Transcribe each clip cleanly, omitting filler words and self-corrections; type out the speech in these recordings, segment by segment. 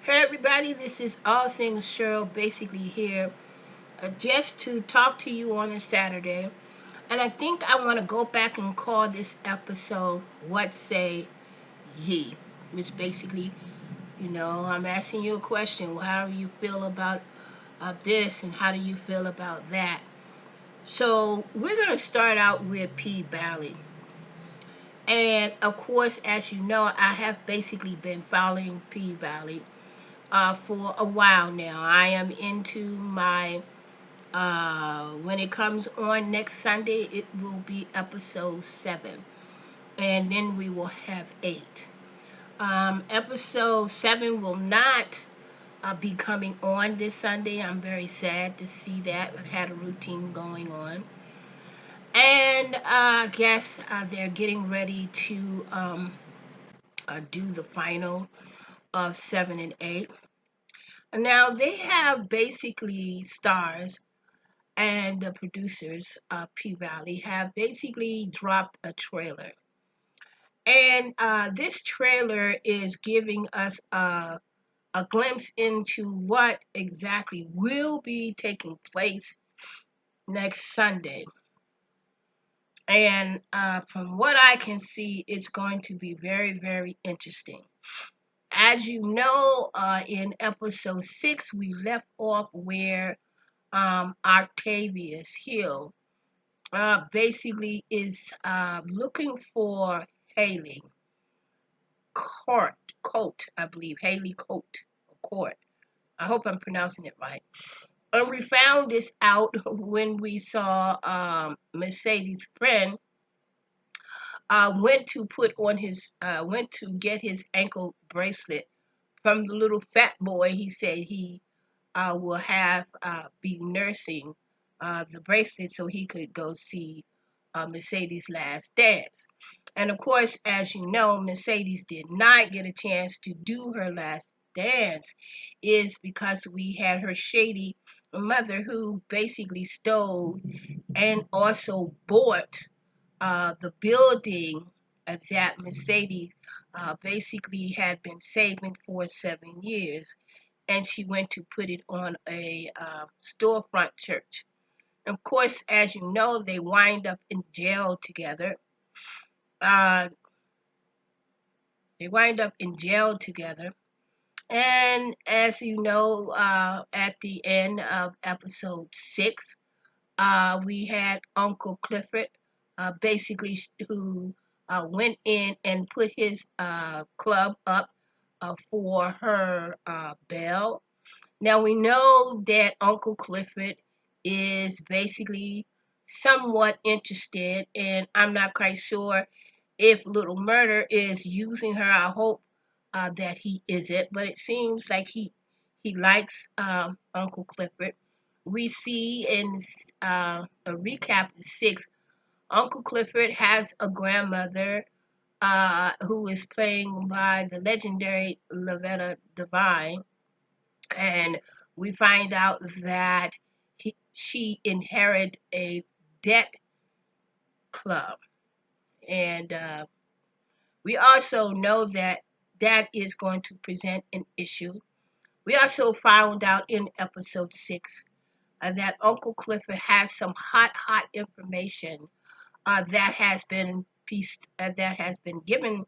Hey everybody, this is All Things Cheryl, basically here just to talk to you on a Saturday. And I think I want to go back and call this episode What Say Ye? Which basically, I'm asking you a question. Well, how do you feel about this and how do you feel about that? So we're going to start out with P.Valley. And of course, as you know, I have basically been following P.Valley for a while now. I am into my when it comes on next Sunday, it will be episode 7, and then we will have 8. Episode 7 will not be coming on this Sunday. I'm very sad to see that. I've had a routine going on, and I guess they're getting ready to do the final of 7 and 8. Now they have basically stars and the producers of P.Valley have basically dropped a trailer. And this trailer is giving us a glimpse into what exactly will be taking place next Sunday. And from what I can see, it's going to be very, very interesting. As you know, in episode 6, we left off where Octavius Hill basically is looking for Haley Court, I believe. Haley Court. I hope I'm pronouncing it right. And we found this out when we saw Mercedes' friend went to get his ankle bracelet from the little fat boy. He said he will have be nursing the bracelet so he could go see Mercedes' last dance. And of course, as you know, Mercedes did not get a chance to do her last dance, is because we had her shady mother who basically stole and also bought the building that Mercedes basically had been saving for 7 years, and she went to put it on a storefront church. Of course, as you know, they wind up in jail together. Uh, they wind up in jail together. And as you know, at the end of episode 6, we had Uncle Clifford, basically, who went in and put his club up for her bail. Now we know that Uncle Clifford is basically somewhat interested, and I'm not quite sure if Little Murder is using her. I hope that he isn't, but it seems like he likes Uncle Clifford. We see in a recap of 6, Uncle Clifford has a grandmother who is playing by the legendary Lavetta Devine, and we find out that she inherited a debt club, and we also know that that is going to present an issue. We also found out in episode 6 that Uncle Clifford has some hot information that has been given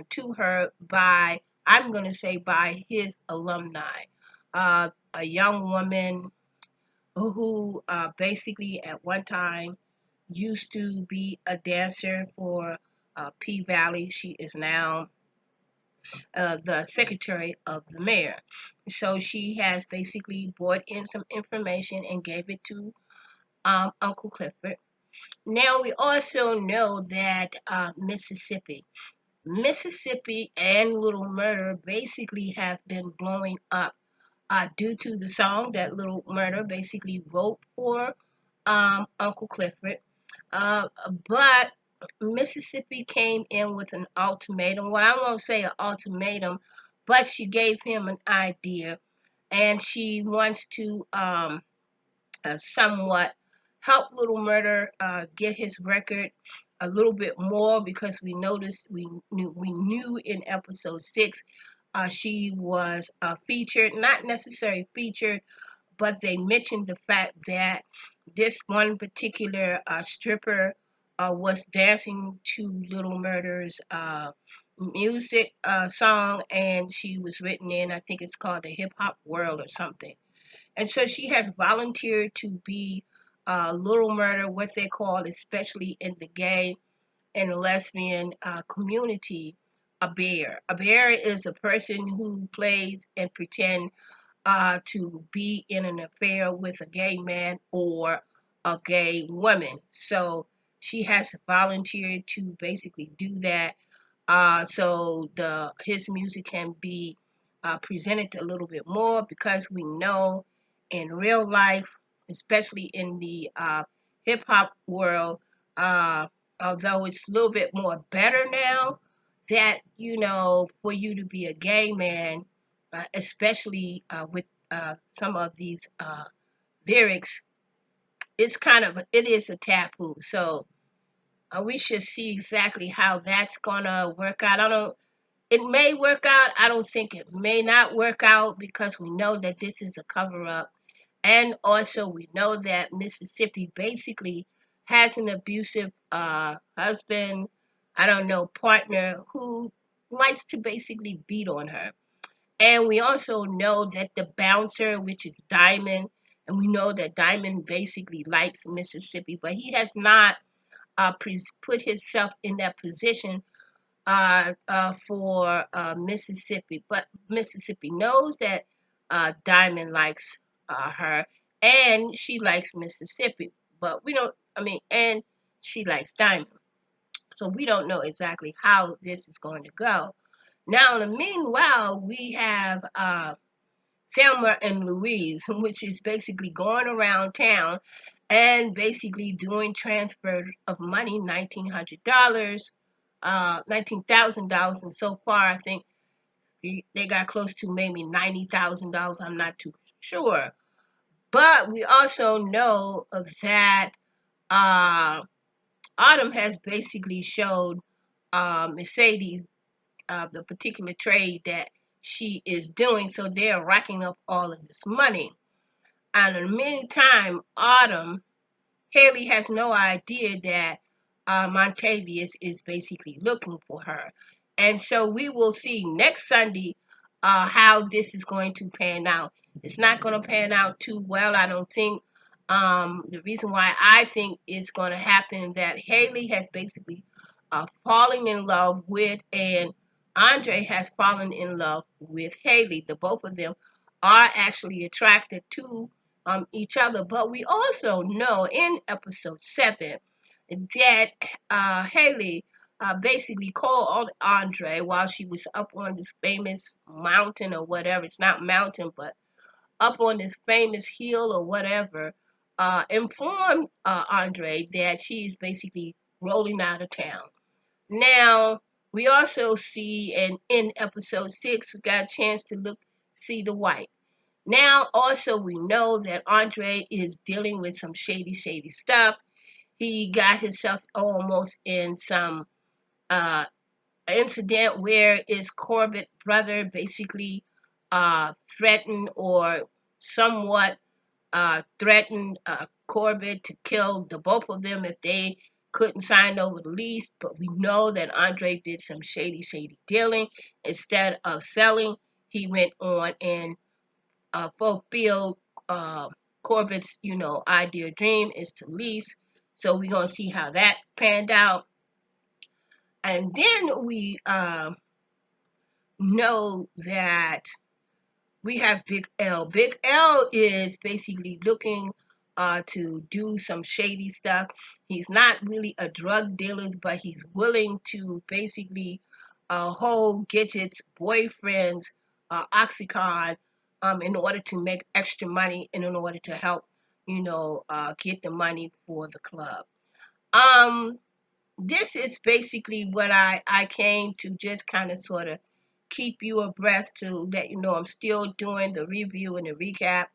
to her by, I'm going to say, by his alumni, a young woman who basically at one time used to be a dancer for P.Valley. She is now the secretary of the mayor. So she has basically brought in some information and gave it to Uncle Clifford. Now we also know that Mississippi and Little Murder basically have been blowing up due to the song that Little Murder basically wrote for Uncle Clifford. But Mississippi came in with an ultimatum. Well, I won't say an ultimatum, but she gave him an idea, and she wants to somewhat help Little Murder get his record a little bit more, because we knew in episode 6 She was featured, not necessarily featured, but they mentioned the fact that this one particular stripper was dancing to Little Murder's music song, and she was written in, I think it's called the Hip Hop World or something. And so she has volunteered to be Little Murder, what they call, especially in the gay and lesbian community, a bear. A bear is a person who plays and pretends to be in an affair with a gay man or a gay woman. So she has volunteered to basically do that, so the his music can be presented a little bit more, because we know in real life, especially in the hip hop world, uh, although it's a little bit more better now, that for you to be a gay man, especially with some of these lyrics, it is a taboo. So we should see exactly how that's gonna work out. I don't. It may work out. I don't think it may not work out, because we know that this is a cover up, and also we know that Mississippi basically has an abusive husband. I don't know, partner who likes to basically beat on her. And we also know that the bouncer, which is Diamond, and we know that Diamond basically likes Mississippi, but he has not put himself in that position for Mississippi. But Mississippi knows that Diamond likes her, and she likes Mississippi. But we don't, I mean, and she likes Diamond. So we don't know exactly how this is going to go. Now, in the meanwhile, we have Thelma and Louise, which is basically going around town and basically doing transfer of money, $1,900, $19,000, and so far I think they got close to maybe $90,000. I'm not too sure, but we also know that uh, Autumn has basically showed Mercedes the particular trade that she is doing, so they're racking up all of this money. And in the meantime, Haley has no idea that Montavious is basically looking for her. And so we will see next Sunday how this is going to pan out. It's not going to pan out too well, I don't think. The reason why I think it's going to happen, that Haley has basically fallen in love with, and Andre has fallen in love with Haley. The both of them are actually attracted to each other. But we also know in episode 7 that Haley basically called Andre while she was up on this famous mountain or whatever. It's not mountain, but up on this famous hill or whatever. Informed Andre that she's basically rolling out of town. Now, we also see, and in episode 6, we got a chance to see the wife. Now, also, we know that Andre is dealing with some shady, shady stuff. He got himself almost in some uh, incident where his Corbett brother basically threatened, or somewhat threatened Corbett to kill the both of them if they couldn't sign over the lease. But we know that Andre did some shady, shady dealing. Instead of selling, he went on and fulfill Corbett's, idea dream is to lease. So we're gonna see how that panned out, and then we know that we have Big L. Big L is basically looking to do some shady stuff. He's not really a drug dealer, but he's willing to basically hold Gidget's boyfriend's Oxycontin in order to make extra money and in order to help, get the money for the club. Um, this is basically what I came to just kind of sort of keep you abreast, to let you know I'm still doing the review and the recap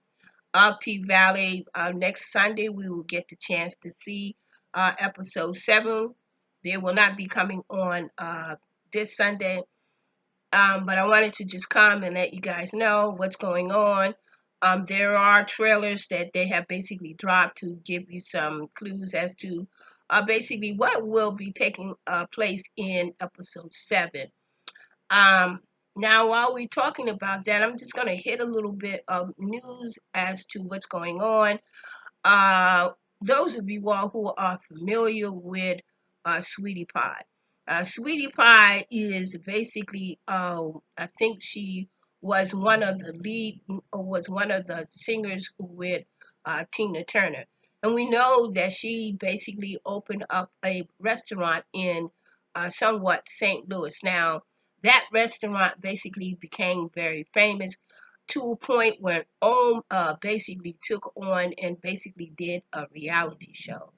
of P-Valley. Next Sunday, we will get the chance to see episode 7. They will not be coming on this Sunday. But I wanted to just come and let you guys know what's going on. There are trailers that they have basically dropped to give you some clues as to basically what will be taking place in episode 7. Um, Now, while we're talking about that, I'm just going to hit a little bit of news as to what's going on. Uh, those of you all who are familiar with Sweetie Pie. Sweetie Pie is basically, I think she was one of the lead, or was one of the singers with Tina Turner. And we know that she basically opened up a restaurant in somewhat St. Louis. Now, that restaurant basically became very famous to a point where Ohm basically took on and basically did a reality show.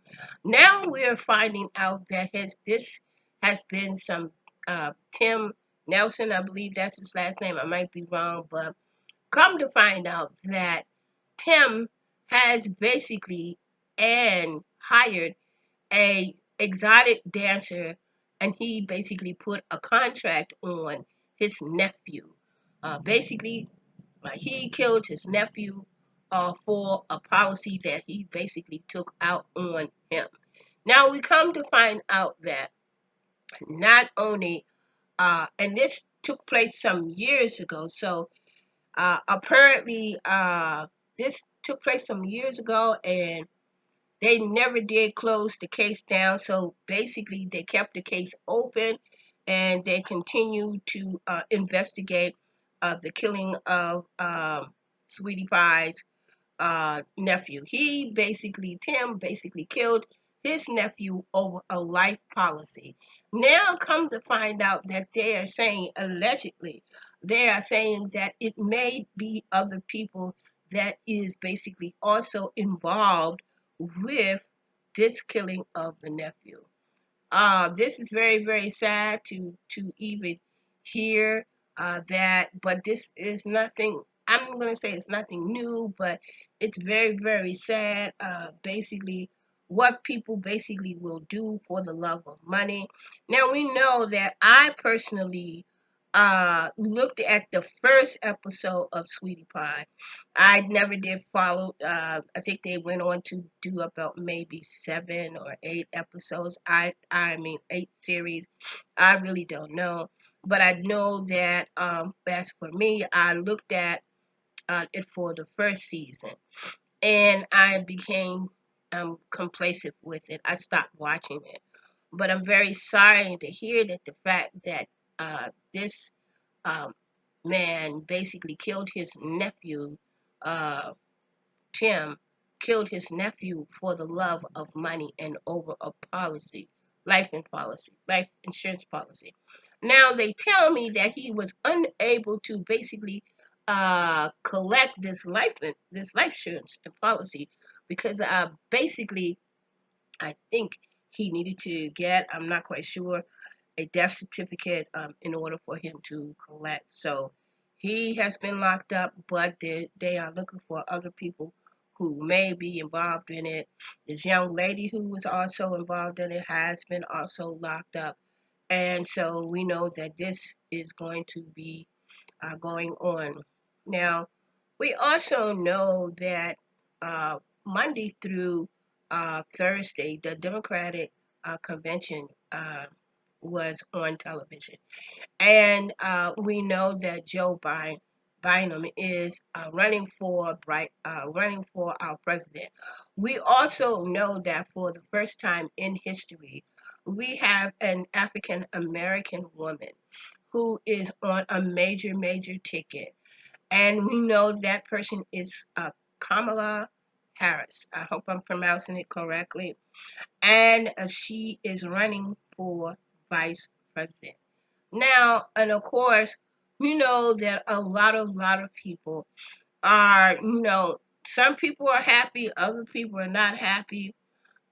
Now we're finding out that this has been some Tim Nelson, I believe that's his last name. I might be wrong, but come to find out that Tim has basically and hired a exotic dancer, and he basically put a contract on his nephew. Basically, he killed his nephew for a policy that he basically took out on him. Now we come to find out that not only, and this took place some years ago, so apparently this took place some years ago, and they never did close the case down. So basically, they kept the case open, and they continued to investigate the killing of Sweetie Pie's nephew. Tim basically killed his nephew over a life policy. Now, come to find out that they are saying, allegedly, they are saying that it may be other people that is basically also involved with this killing of the nephew. This is very, very sad to even hear that, but this is nothing. I'm going to say it's nothing new, but it's very, very sad. Basically, what people basically will do for the love of money. Now we know that I personally looked at the first episode of Sweetie Pie. I never did follow. I think they went on to do about maybe 7 or 8 episodes. I mean 8 series. I really don't know, but I know that as for me, I looked at it for the first season, and I became complacent with it. I stopped watching it, but I'm very sorry to hear that the fact that this um, man basically killed his nephew. Uh, Tim killed his nephew for the love of money and over a policy, life insurance policy. Now they tell me that he was unable to basically collect this life insurance policy because basically I think he needed to get, I'm not quite sure, a death certificate in order for him to collect. So he has been locked up, but they are looking for other people who may be involved in it. This young lady who was also involved in it has been also locked up. And so we know that this is going to be going on. Now, we also know that Monday through Thursday, the Democratic convention was on television. And we know that Biden is running for our president. We also know that for the first time in history, we have an African American woman who is on a major ticket, and we know that person is Kamala Harris. I hope I'm pronouncing it correctly, and she is running for vice president. Now, and of course, we know that a lot of people are, some people are happy, other people are not happy.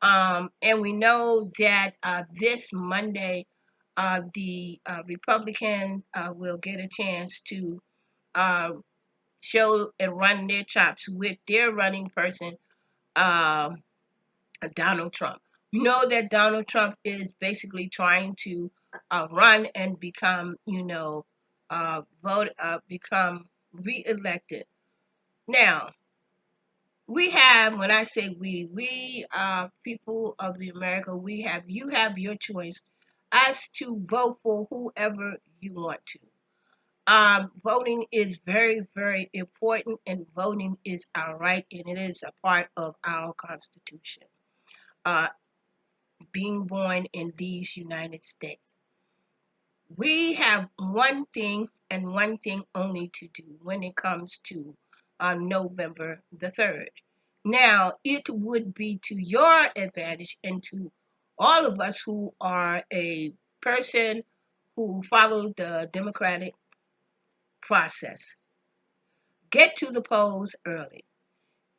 And we know that this Monday, the Republicans will get a chance to uh, show and run their chops with their running person, um, Donald Trump. You know that Donald Trump is basically trying to run and become, become re-elected. Now, we have, when I say we people of the America, you have your choice as to vote for whoever you want to. Voting is very, very important, and voting is our right, and it is a part of our Constitution. Uh, being born in these United States, we have one thing and one thing only to do when it comes to November the 3rd. Now, it would be to your advantage and to all of us who are a person who follow the democratic process. Get to the polls early.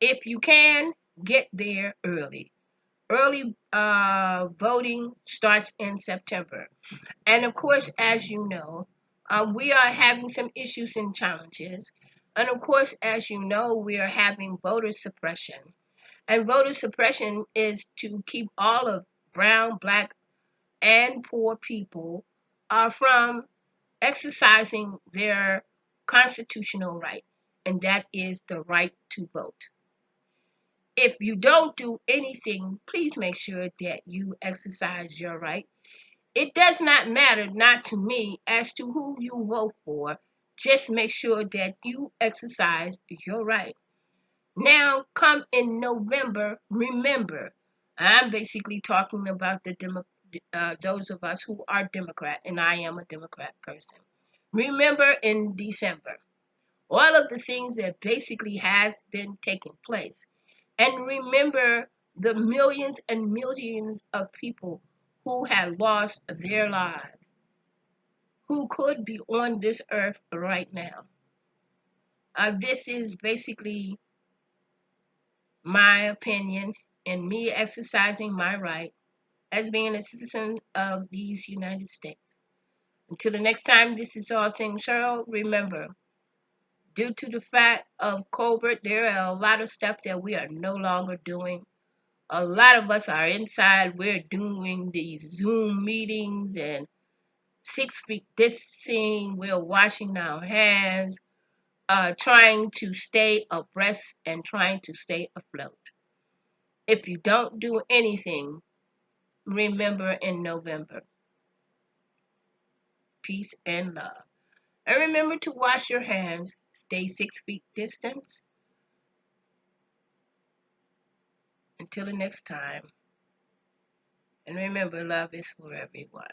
If you can, get there early. Early voting starts in September. And of course, as you know, we are having some issues and challenges. And of course, as you know, we are having voter suppression. And voter suppression is to keep all of brown, black, and poor people from exercising their constitutional right, and that is the right to vote. If you don't do anything, please make sure that you exercise your right. It does not matter, not to me, as to who you vote for. Just make sure that you exercise your right. Now, come in November, remember, I'm basically talking about those of us who are Democrat, and I am a Democrat person. Remember in December, all of the things that basically has been taking place. And remember the millions and millions of people who have lost their lives, who could be on this earth right now. This is basically my opinion and me exercising my right as being a citizen of these United States. Until the next time, this is All Things Cheryl. Remember, due to the fact of COVID, there are a lot of stuff that we are no longer doing. A lot of us are inside. We're doing these Zoom meetings and 6 feet distancing. We're washing our hands, trying to stay abreast and trying to stay afloat. If you don't do anything, remember in November, peace and love. And remember to wash your hands, stay 6 feet distance. Until the next time. And remember, love is for everyone.